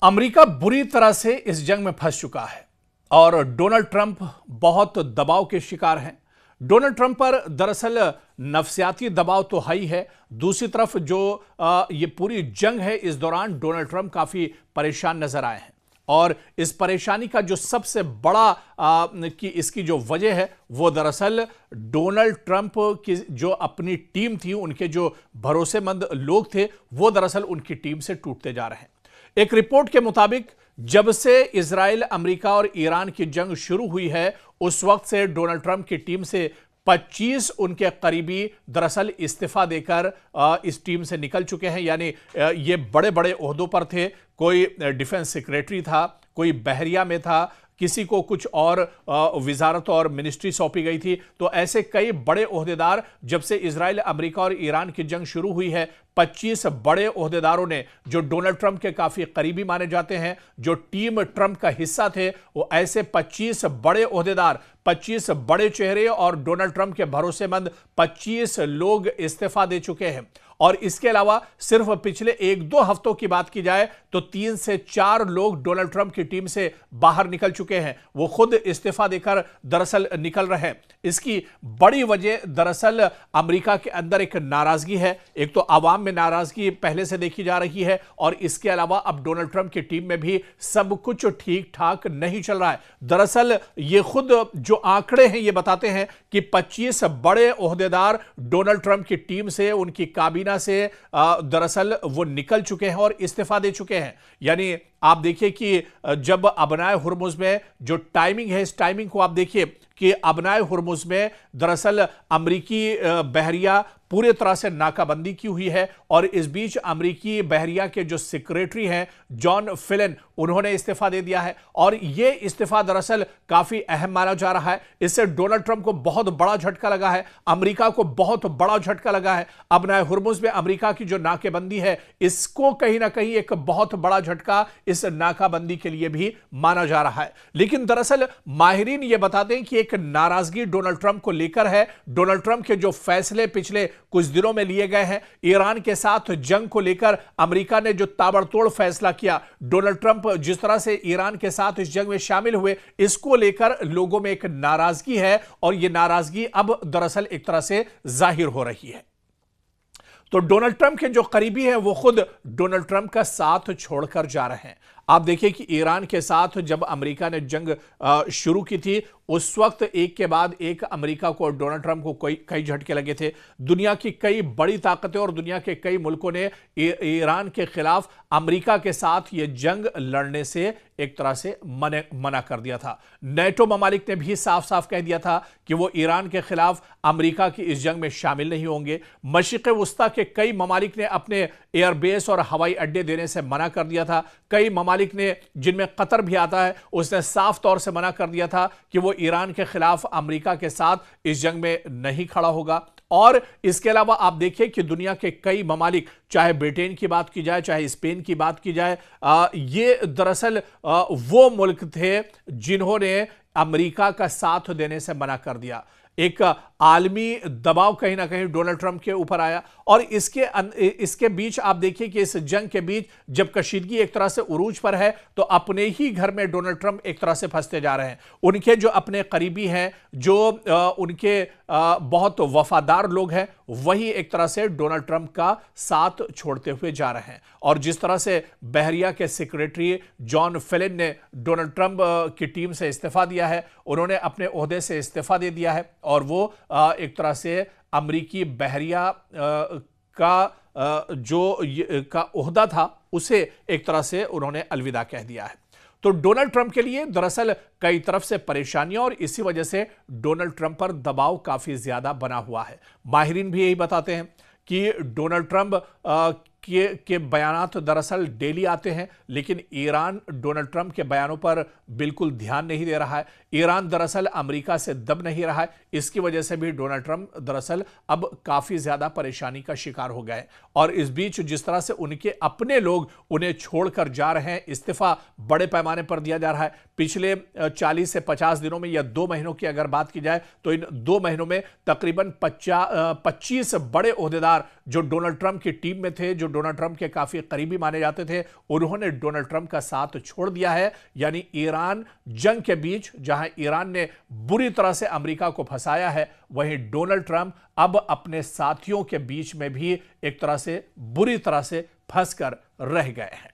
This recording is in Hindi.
अमेरिका बुरी तरह से इस जंग में फंस चुका है और डोनाल्ड ट्रंप बहुत दबाव के शिकार हैं। डोनाल्ड ट्रंप पर दरअसल नफसियाती दबाव तो है ही है, दूसरी तरफ जो ये पूरी जंग है इस दौरान डोनाल्ड ट्रंप काफी परेशान नजर आए हैं और इस परेशानी का जो सबसे बड़ा कि इसकी जो वजह है वो दरअसल डोनाल्ड ट्रंप की जो अपनी टीम थी, उनके जो भरोसेमंद लोग थे वो दरअसल उनकी टीम से टूटते जा रहे हैं। एक रिपोर्ट के मुताबिक जब से इजराइल, अमेरिका और ईरान की जंग शुरू हुई है उस वक्त से डोनाल्ड ट्रंप की टीम से 25 उनके करीबी दरअसल इस्तीफा देकर इस टीम से निकल चुके हैं। यानी ये बड़े बड़े ओहदों पर थे, कोई डिफेंस सेक्रेटरी था, कोई बहरिया में था, किसी को कुछ और विजारत और मिनिस्ट्री सौंपी गई थी। तो ऐसे कई बड़े ओहदेदार जब से इजराइल, अमेरिका और ईरान की जंग शुरू हुई है 25 बड़े ओहदेदारों ने, जो डोनाल्ड ट्रंप के काफी करीबी माने जाते हैं, जो टीम ट्रंप का हिस्सा थे, वो ऐसे 25 बड़े ओहदेदार, 25 बड़े चेहरे और डोनाल्ड ट्रंप के भरोसेमंद 25 लोग इस्तीफा दे चुके हैं। और इसके अलावा सिर्फ पिछले 1-2 हफ्तों की बात की जाए तो 3 से 4 लोग डोनाल्ड ट्रंप की टीम से बाहर निकल चुके हैं, वो खुद इस्तीफा देकर दरअसल निकल रहे हैं। इसकी बड़ी वजह दरअसल अमेरिका के अंदर एक नाराजगी है। एक तो आवाम में नाराजगी पहले से देखी जा रही है और इसके अलावा अब डोनाल्ड ट्रंप की टीम में भी सब कुछ ठीक ठाक नहीं चल रहा है। दरअसल ये खुद जो आंकड़े हैं ये बताते हैं कि 25 बड़े ओहदेदार डोनाल्ड ट्रंप की टीम से, उनकी काबीना से दरअसल वो निकल चुके हैं और इस्तीफा दे चुके हैं। यानी आप देखिए कि जब अबनाए हुर्मुज में जो टाइमिंग है, इस टाइमिंग को आप देखिए कि अबनाए हुर्मुज में दरअसल अमरीकी बहरिया पूरे तरह से नाकाबंदी की हुई है और इस बीच अमरीकी बहरिया के जो सेक्रेटरी हैं जॉन फिलन, उन्होंने इस्तीफा दे दिया है और यह इस्तीफा दरअसल काफी अहम माना जा रहा है। इससे डोनाल्ड ट्रंप को बहुत बड़ा झटका लगा है, अमेरिका को बहुत बड़ा झटका लगा है। अबनाए हुर्मुज में अमेरिका की जो नाकेबंदी है, इसको कहीं ना कहीं एक बहुत बड़ा झटका इस नाकाबंदी के लिए भी माना जा रहा है। लेकिन दरअसल माहिरीन यह बताते हैं कि एक नाराजगी डोनाल्ड ट्रंप को लेकर है। डोनाल्ड ट्रंप के जो फैसले पिछले कुछ दिनों में लिए गए हैं, ईरान के साथ जंग को लेकर अमेरिका ने जो ताबड़तोड़ फैसला किया, डोनाल्ड ट्रंप जिस तरह से ईरान के साथ इस जंग में शामिल हुए, इसको लेकर लोगों में एक नाराजगी है और यह नाराजगी अब दरअसल एक तरह से जाहिर हो रही है। तो डोनाल्ड ट्रंप के जो करीबी हैं वो खुद डोनाल्ड ट्रंप का साथ छोड़कर जा रहे हैं। आप देखिए कि ईरान के साथ जब अमेरिका ने जंग शुरू की थी उस वक्त एक के बाद एक अमेरिका को और डोनाल्ड ट्रंप को कई झटके लगे थे। दुनिया की कई बड़ी ताकतें और दुनिया के कई मुल्कों ने ईरान के खिलाफ अमेरिका के साथ ये जंग लड़ने से एक तरह से मना कर दिया था। नेटो ममालिक ने भी साफ साफ कह दिया था कि वो ईरान के खिलाफ अमेरिका की इस जंग में शामिल नहीं होंगे। मशरिक़ वुस्ता के कई ममालिक ने अपने एयरबेस और हवाई अड्डे देने से मना कर दिया था। कई ममालिक ने, जिनमें कतर भी आता है, उसने साफ तौर से मना कर दिया था कि वो ईरान के खिलाफ अमेरिका के साथ इस जंग में नहीं खड़ा होगा। और इसके अलावा आप देखिए कि दुनिया के कई ममालिक, चाहे ब्रिटेन की बात की जाए, चाहे स्पेन की बात की जाए, ये दरअसल वो मुल्क थे जिन्होंने अमेरिका का साथ देने से मना कर दिया। एक आलमी दबाव कहीं ना कहीं डोनाल्ड ट्रंप के ऊपर आया और इसके बीच आप देखिए कि इस जंग के बीच जब कशीदगी एक तरह से उरूज पर है तो अपने ही घर में डोनाल्ड ट्रंप एक तरह से फंसते जा रहे हैं। उनके जो अपने करीबी हैं, जो उनके बहुत वफादार लोग हैं, वही एक तरह से डोनाल्ड ट्रंप का साथ छोड़ते हुए जा रहे हैं। और जिस तरह से बहरिया के सेक्रेटरी जॉन फिलन ने डोनाल्ड ट्रंप की टीम से इस्तीफा दिया है, उन्होंने अपने ओहदे से इस्तीफा दे दिया है और वो एक तरह से अमरीकी बहरिया का ओहदा था उसे एक तरह से उन्होंने अलविदा कह दिया है। तो डोनाल्ड ट्रंप के लिए दरअसल कई तरफ से परेशानियां और इसी वजह से डोनाल्ड ट्रंप पर दबाव काफी ज्यादा बना हुआ है। माहिरीन भी यही बताते हैं कि डोनाल्ड ट्रंप के बयानात दरअसल डेली आते हैं, लेकिन ईरान डोनाल्ड ट्रंप के बयानों पर बिल्कुल ध्यान नहीं दे रहा है। ईरान दरअसल अमेरिका से दब नहीं रहा है। इसकी वजह से भी डोनाल्ड ट्रंप दरअसल अब काफी ज्यादा परेशानी का शिकार हो गए और इस बीच जिस तरह से उनके अपने लोग उन्हें छोड़कर जा रहे हैं, इस्तीफा बड़े पैमाने पर दिया जा रहा है। पिछले 40 से 50 दिनों में या 2 महीनों की अगर बात की जाए तो इन 2 महीनों में तकरीबन 25 बड़े ओहदेदार जो डोनाल्ड ट्रंप की टीम में थे, जो डोनाल्ड ट्रंप के काफी करीबी माने जाते थे, उन्होंने डोनाल्ड ट्रंप का साथ छोड़ दिया है। यानी ईरान जंग के बीच जहां ईरान ने बुरी तरह से अमेरिका को फंसाया है, वहीं डोनाल्ड ट्रंप अब अपने साथियों के बीच में भी एक तरह से बुरी तरह से फंसकर रह गए हैं।